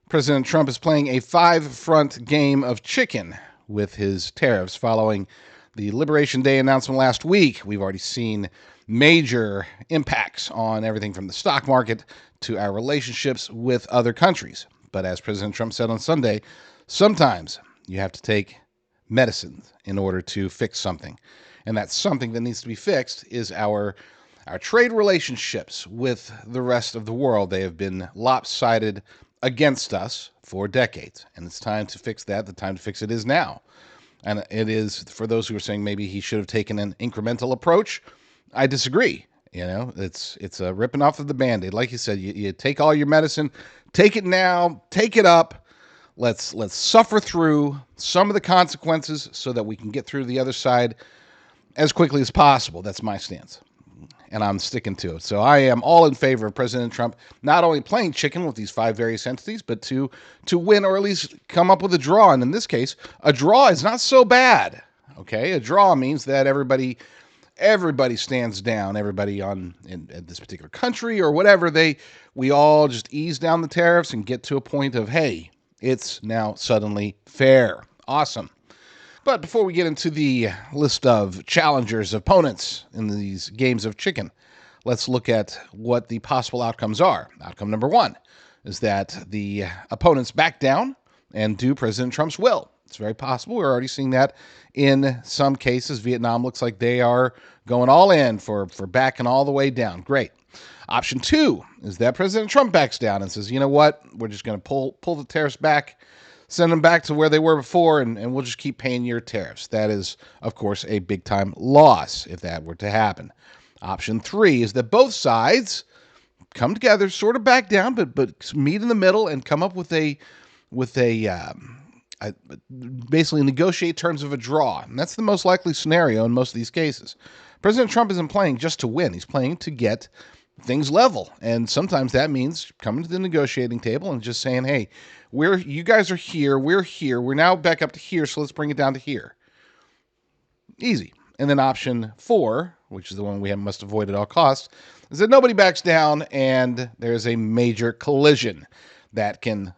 President Trump is playing a five-front game of chicken with his tariffs following the Liberation Day announcement last week. We've already seen major impacts on everything from the stock market to our relationships with other countries. But as President Trump said on Sunday, sometimes you have to take medicine in order to fix something. And that something that needs to be fixed is our trade relationships with the rest of the world. They have been lopsided against us for decades, and it's time to fix that. The time to fix it is now. And it is, for those who are saying maybe he should have taken an incremental approach, I disagree. You know, it's a ripping off of the Band-Aid. Like you said, you take all your medicine, take it now, take it up. Let's suffer through some of the consequences so that we can get through the other side as quickly as possible. That's my stance, and I'm sticking to it. So I am all in favor of President Trump not only playing chicken with these five various entities, but to win, or at least come up with a draw. And in this case, a draw is not so bad. Okay, a draw means that everybody stands down. Everybody in this particular country or whatever, we all just ease down the tariffs and get to a point of, hey, it's now suddenly fair. Awesome. But before we get into the list of challengers, opponents in these games of chicken, let's look at what the possible outcomes are. Outcome number one is that the opponents back down and do President Trump's will. It's very possible. We're already seeing that in some cases. Vietnam looks like they are going all in for backing all the way down. Great. Option two is that President Trump backs down and says, you know what, we're just going to pull the tariffs back, send them back to where they were before, and we'll just keep paying your tariffs. That is, of course, a big-time loss if that were to happen. Option three is that both sides come together, sort of back down, but meet in the middle and come up with basically negotiate terms of a draw. And that's the most likely scenario in most of these cases. President Trump isn't playing just to win. He's playing to get things level. And sometimes that means coming to the negotiating table and just saying, hey, you guys are here, we're here, we're now back up to here, so let's bring it down to here. Easy. And then option four, which is the one we must avoid at all costs, is that nobody backs down and there's a major collision that can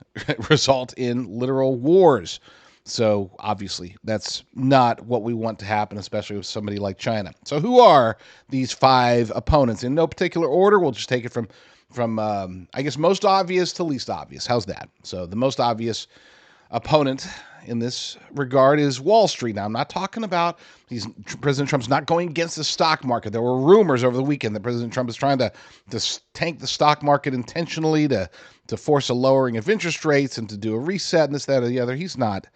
result in literal wars. So obviously that's not what we want to happen, especially with somebody like China. So who are these five opponents? In no particular order. We'll just take it from I guess most obvious to least obvious. How's that? So the most obvious opponent in this regard is Wall Street. Now, I'm not talking about President Trump's not going against the stock market. There were rumors over the weekend that President Trump is trying to tank the stock market intentionally to force a lowering of interest rates and to do a reset and this, that, or the other. He's not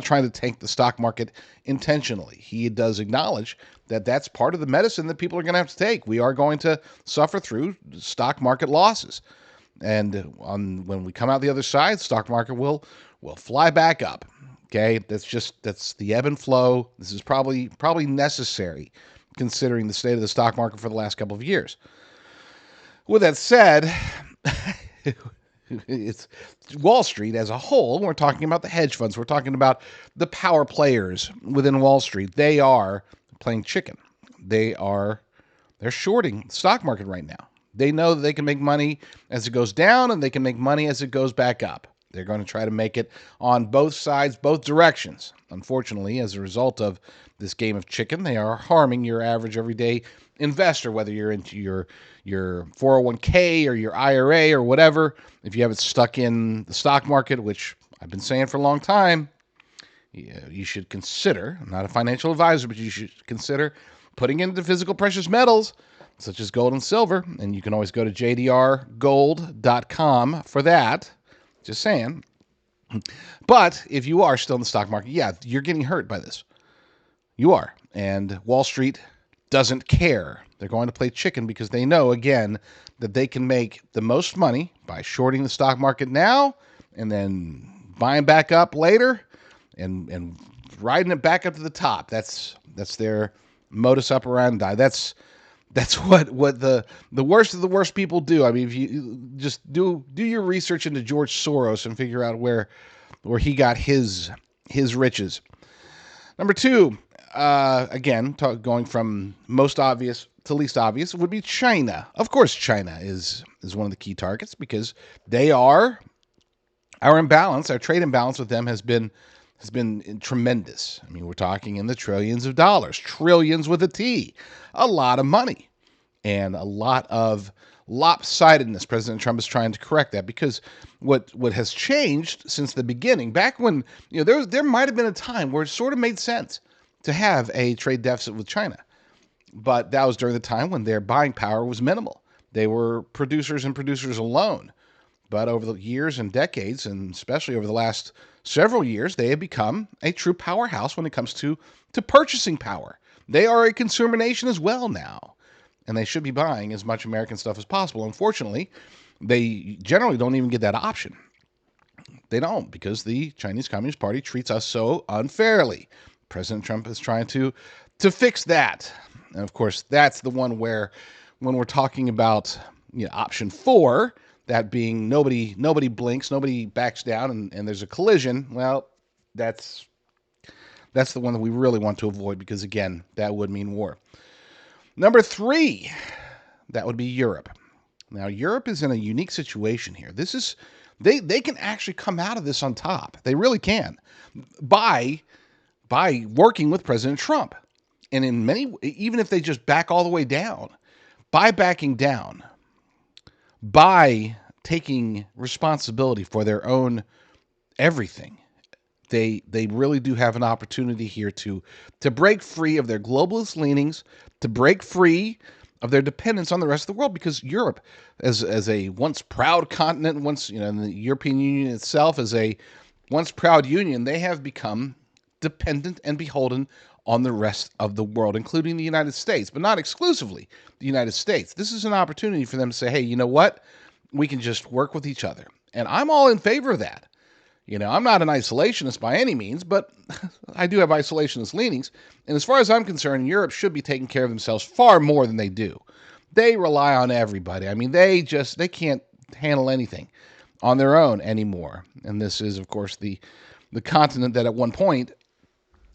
trying to tank the stock market intentionally. He does acknowledge that that's part of the medicine that people are going to have to take. We are going to suffer through stock market losses. And when we come out the other side, stock market will fly back up. Okay, that's the ebb and flow. This is probably necessary considering the state of the stock market for the last couple of years. With that said, it's Wall Street as a whole. We're talking about the hedge funds. We're talking about the power players within Wall Street. They are playing chicken. They're shorting the stock market right now. They know that they can make money as it goes down and they can make money as it goes back up. They're going to try to make it on both sides, both directions. Unfortunately, as a result of this game of chicken, they are harming your average everyday investor, whether you're into your 401k or your IRA or whatever. If you have it stuck in the stock market, which I've been saying for a long time, you should consider, I'm not a financial advisor, but you should consider putting into physical precious metals such as gold and silver. And you can always go to jdrgold.com for that. Just saying. But if you are still in the stock market, yeah, you're getting hurt by this. You are. And Wall Street doesn't care. They're going to play chicken because they know, again, that they can make the most money by shorting the stock market now and then buying back up later and riding it back up to the top. That's their modus operandi. That's what the worst of the worst people do. I mean, if you just do your research into George Soros and figure out where he got his riches. Number two, again, going from most obvious to least obvious, would be China. Of course, China is one of the key targets because they are Our trade imbalance with them has been tremendous. I mean, we're talking in the trillions of dollars, trillions with a T, a lot of money, and a lot of lopsidedness. President Trump is trying to correct that because what has changed since the beginning, back when there might have been a time where it sort of made sense to have a trade deficit with China, but that was during the time when their buying power was minimal. They were producers and producers alone. But over the years and decades, and especially over the last several years, they have become a true powerhouse when it comes to purchasing power. They are a consumer nation as well now, and they should be buying as much American stuff as possible. Unfortunately, they generally don't even get that option. They don't, because the Chinese Communist Party treats us so unfairly. President Trump is trying to fix that. And of course, that's the one where, when we're talking about option 4, that being nobody blinks, nobody backs down, and there's a collision, well, that's the one that we really want to avoid, because again, that would mean war. Number 3, that would be Europe. Now, Europe is in a unique situation here. This is they can actually come out of this on top. They really can, by working with President Trump. And in many, even if they just back all the way down, by backing down, by taking responsibility for their own everything, they really do have an opportunity here to break free of their globalist leanings, to break free of their dependence on the rest of the world, because Europe, as a once proud continent, once and the European Union itself as a once proud union, they have become dependent and beholden on the rest of the world, including the United States, but not exclusively the United States. This is an opportunity for them to say, hey, you know what? We can just work with each other. And I'm all in favor of that. I'm not an isolationist by any means, but I do have isolationist leanings. And as far as I'm concerned, Europe should be taking care of themselves far more than they do. They rely on everybody. I mean, they can't handle anything on their own anymore. And this is, of course, the continent that at one point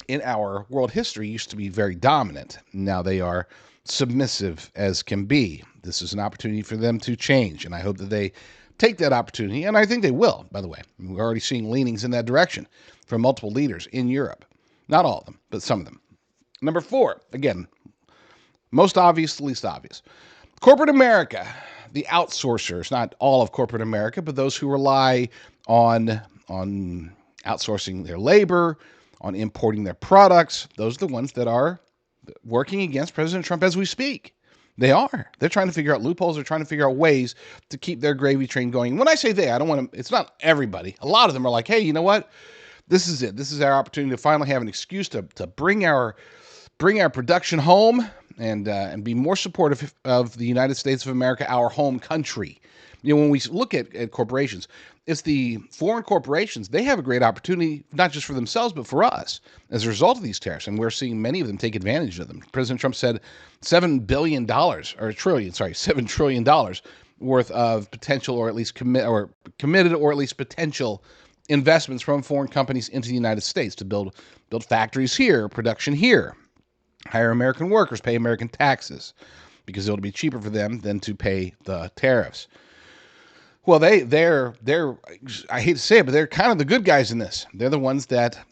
in our world history used to be very dominant. Now they are submissive as can be. This is an opportunity for them to change, and I hope that they take that opportunity, and I think they will, by the way. We're already seeing leanings in that direction from multiple leaders in Europe. Not all of them, but some of them. Number 4, again, most obvious, least obvious. Corporate America, the outsourcers, not all of corporate America, but those who rely on outsourcing their labor, on importing their products. Those are the ones that are working against President Trump as we speak. They are. They're trying to figure out loopholes. They're trying to figure out ways to keep their gravy train going. When I say they, I don't want to, it's not everybody. A lot of them are like, hey, you know what? This is it. This is our opportunity to finally have an excuse to bring our production home and be more supportive of the United States of America, our home country. When we look at corporations, it's the foreign corporations. They have a great opportunity, not just for themselves, but for us as a result of these tariffs. And we're seeing many of them take advantage of them. President Trump said $7 billion, $7 trillion worth of potential, or at least committed, or at least potential investments from foreign companies into the United States to build factories here, production here, hire American workers, pay American taxes, because it'll be cheaper for them than to pay the tariffs. Well, they're I hate to say it, but they're kind of the good guys in this. They're the ones that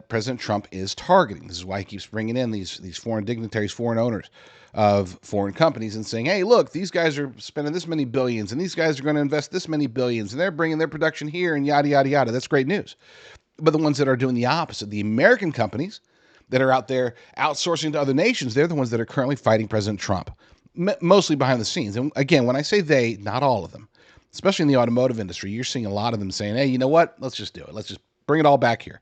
President Trump is targeting. This is why he keeps bringing in these foreign dignitaries, foreign owners of foreign companies, and saying, hey, look, these guys are spending this many billions, and these guys are going to invest this many billions, and they're bringing their production here, and yada, yada, yada. That's great news. But the ones that are doing the opposite, the American companies that are out there outsourcing to other nations, they're the ones that are currently fighting President Trump, mostly behind the scenes. And again, when I say they, not all of them. Especially in the automotive industry, you're seeing a lot of them saying, hey, you know what? Let's just do it. Let's just bring it all back here.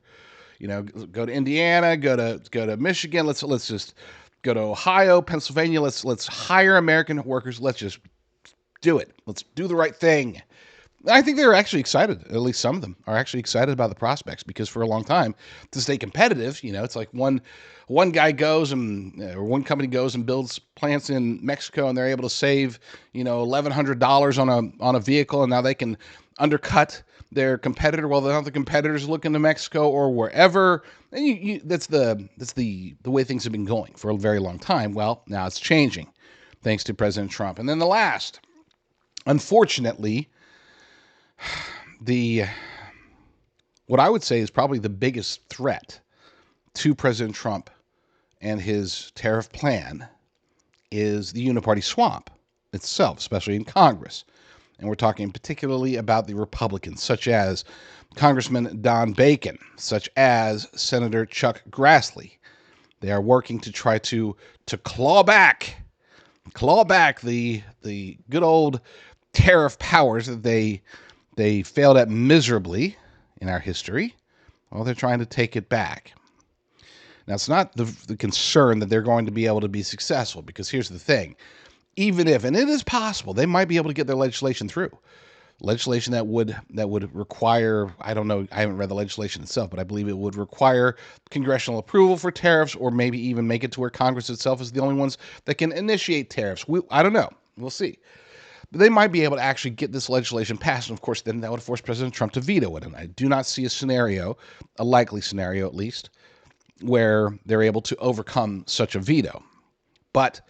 Go to Indiana, go to Michigan. Let's just go to Ohio, Pennsylvania. Let's hire American workers. Let's just do it. Let's do the right thing. I think they're actually excited. At least some of them are actually excited about the prospects, because for a long time, to stay competitive, it's like one guy goes or one company goes and builds plants in Mexico, and they're able to save $1,100 on a vehicle, and now they can undercut their competitor. Well, the other competitors looking to Mexico or wherever. And that's the way things have been going for a very long time. Well, now it's changing, thanks to President Trump. And then the last, unfortunately, the what I would say is probably the biggest threat to President Trump and his tariff plan is the uniparty swamp itself, especially in Congress. And we're talking particularly about the Republicans, such as Congressman Don Bacon, such as Senator Chuck Grassley. They are working to try to claw back the good old tariff powers that they failed at miserably in our history. Well, they're trying to take it back. Now, it's not the concern that they're going to be able to be successful, because here's the thing. Even if, and it is possible, they might be able to get their legislation through. Legislation that would require, I don't know, I haven't read the legislation itself, but I believe it would require congressional approval for tariffs, or maybe even make it to where Congress itself is the only ones that can initiate tariffs. I don't know. We'll see. But they might be able to actually get this legislation passed, and of course, then that would force President Trump to veto it. And I do not see a likely scenario at least, where they're able to overcome such a veto. But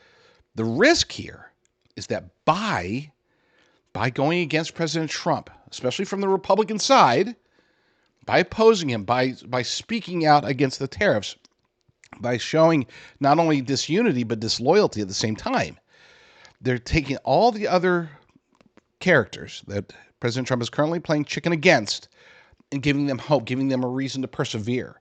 the risk here is that by going against President Trump, especially from the Republican side, by opposing him, by speaking out against the tariffs, by showing not only disunity but disloyalty at the same time, they're taking all the other characters that President Trump is currently playing chicken against and giving them hope, giving them a reason to persevere,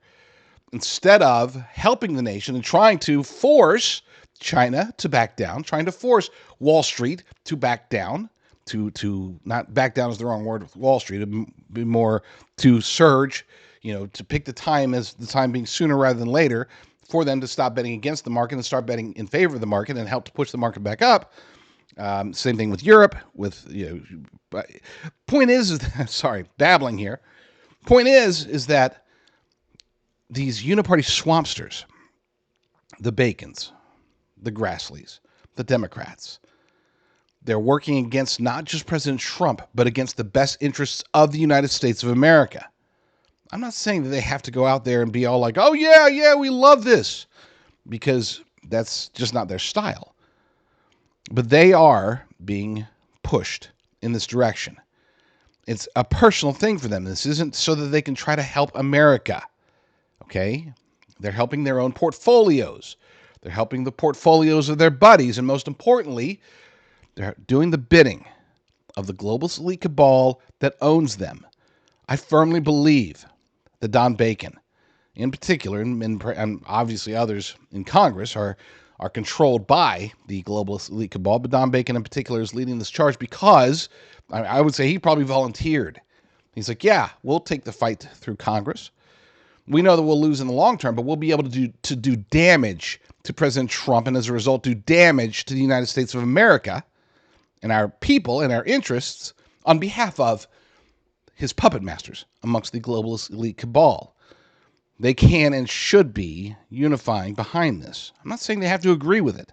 instead of helping the nation and trying to force China to back down, trying to force Wall Street to back down, to not back down is the wrong word with Wall Street, it'd be more to surge, to pick the time as the time being sooner rather than later, for them to stop betting against the market and start betting in favor of the market and help to push the market back up. Same thing with Europe. Point is sorry, babbling here. Point is that these uniparty swampsters, the Bacons, the Grassleys, the Democrats, they're working against not just President Trump, but against the best interests of the United States of America. I'm not saying that they have to go out there and be all like, oh, yeah, we love this, because that's just not their style. But they are being pushed in this direction. It's a personal thing for them. This isn't so that they can try to help America. Okay? They're helping their own portfolios. They're helping the portfolios of their buddies. And most importantly, they're doing the bidding of the globalist elite cabal that owns them. I firmly believe that Don Bacon, in particular, and obviously others in Congress, are controlled by the globalist elite cabal, but Don Bacon in particular is leading this charge because I would say he probably volunteered. He's like, yeah, we'll take the fight through Congress. We know that we'll lose in the long term, but we'll be able to do damage to President Trump, and as a result, do damage to the United States of America and our people and our interests on behalf of his puppet masters amongst the globalist elite cabal. They can and should be unifying behind this. I'm not saying they have to agree with it.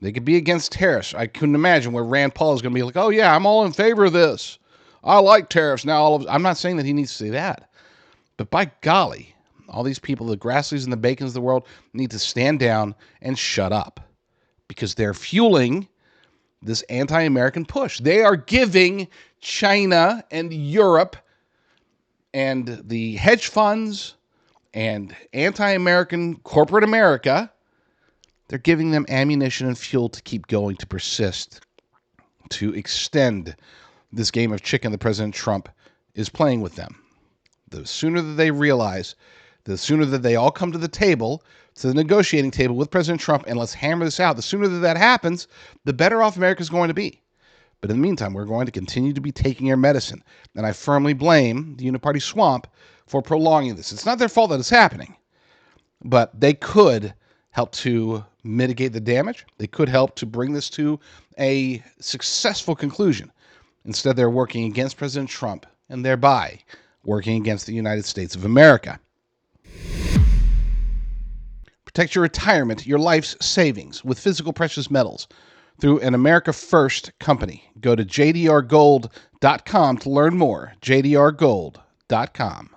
They could be against tariffs. I couldn't imagine where Rand Paul is going to be like, oh yeah, I'm all in favor of this. I like tariffs. Now I'm not saying that he needs to say that. But by golly, all these people, the Grassleys and the Bacons of the world, need to stand down and shut up, because they're fueling this anti-American push. They are giving China and Europe and the hedge funds and anti-American corporate America, they're giving them ammunition and fuel to keep going, to persist, to extend this game of chicken that President Trump is playing with them. The sooner that they realize, the sooner that they all come to the table, to the negotiating table with President Trump, and let's hammer this out, the sooner that happens, the better off America's going to be. But in the meantime, we're going to continue to be taking our medicine. And I firmly blame the uniparty swamp for prolonging this. It's not their fault that it's happening, but they could help to mitigate the damage. They could help to bring this to a successful conclusion. Instead, they're working against President Trump and thereby working against the United States of America. Protect your retirement, your life's savings with physical precious metals through an America First company. Go to jdrgold.com to learn more. jdrgold.com.